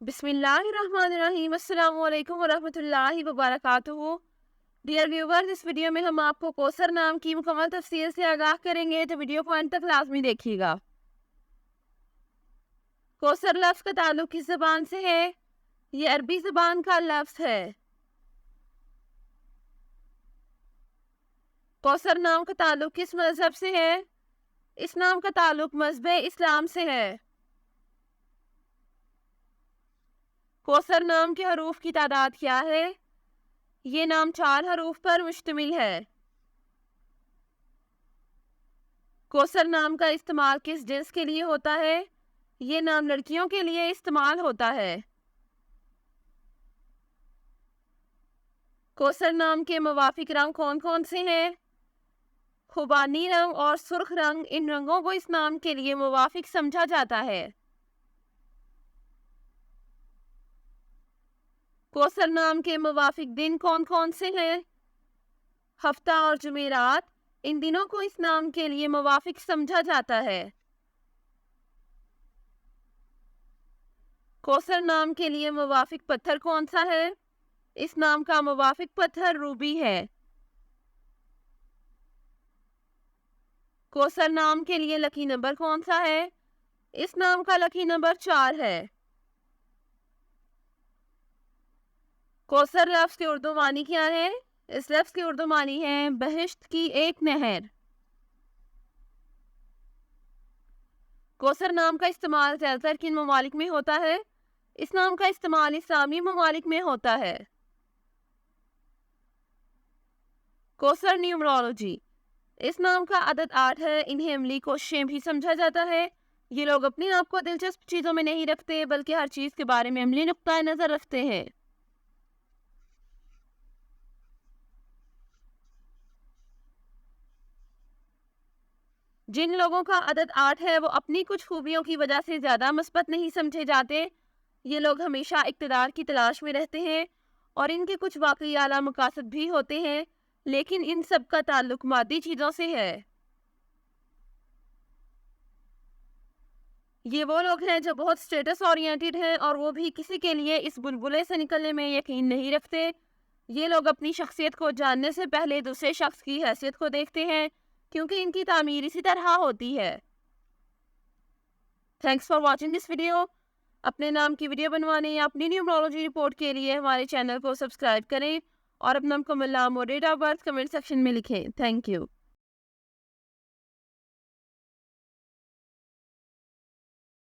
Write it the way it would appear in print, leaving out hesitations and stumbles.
बिस्मिल्लाहिर्रहमानिर्रहीम। अस्सलाम वालेकुम वरहमतुल्लाहि वबरकातुहू। डियर व्यूवर्स, इस वीडियो में हम आपको कौसर नाम की मुकम्मल तफसीर से आगाह करेंगे, तो वीडियो को अंत तक लाजमी देखिएगा। कौसर लफ्ज़ का ताल्लुक किस ज़बान से है? ये अरबी ज़बान का लफ्ज़ है। कौसर नाम का ताल्लुक किस मज़हब से है? इस नाम का ताल्लुक मज़हब इस्लाम से है। कौसर नाम के हरूफ की तादाद क्या है? ये नाम 4 हरूफ पर मुश्तमिल है। कौसर नाम का इस्तेमाल किस जिन्स के लिए होता है? ये नाम लड़कियों के लिए इस्तेमाल होता है। कौसर नाम के मुवाफिक रंग कौन कौन से हैं? खुबानी रंग और सुर्ख रंग, इन रंगों को इस नाम के लिए मुवाफिक समझा जाता है। कौसर नाम के मुवाफिक दिन कौन कौन से हैं? हफ्ता और जुमेरात, इन दिनों को इस नाम के लिए मुवाफिक समझा जाता है। कौसर नाम के लिए मुवाफिक पत्थर कौन सा है? इस नाम का मुवाफिक पत्थर रूबी है। कौसर नाम के लिए लकी नंबर कौन सा है? इस नाम का लकी नंबर 4 है। कौसर लफ्ज़ की उर्दू मानी क्या है? इस लफ्ज़ की उर्दू मानी है बहिश्त की एक नहर। कौसर नाम का इस्तेमाल ज़्यादातर किन ममालिक में होता है? इस नाम का इस्तेमाल इस्लामी ममालिक में होता है। कौसर न्यूमरोलॉजी, इस नाम का अदद 8 है। इन्हें अमली कोशिशें भी समझा जाता है। ये लोग अपने आप को दिलचस्प चीज़ों में नहीं रखते, बल्कि हर चीज़ के बारे में अमली नुक्ता नज़र रखते हैं। जिन लोगों का अदद 8 है, वो अपनी कुछ खूबियों की वजह से ज़्यादा मस्बत नहीं समझे जाते। ये लोग हमेशा इक़्तिदार की तलाश में रहते हैं और इनके कुछ वाकई आला मकासद भी होते हैं, लेकिन इन सब का ताल्लुक मादी चीज़ों से है। ये वो लोग हैं जो बहुत स्टेटस ओरिएंटेड हैं, और वो भी किसी के लिए इस बुलबुले से निकलने में यकीन नहीं रखते। ये लोग अपनी शख्सियत को जानने से पहले दूसरे शख्स की हैसियत को देखते हैं, क्योंकि इनकी तामीर इसी तरह होती है। Thanks for watching this video. अपने नाम की वीडियो बनवाने या अपनी न्यूमरोलॉजी रिपोर्ट के लिए हमारे चैनल को सब्सक्राइब करें और अपना मुकम्मल नाम और date of birth comment section में लिखें। Thank you.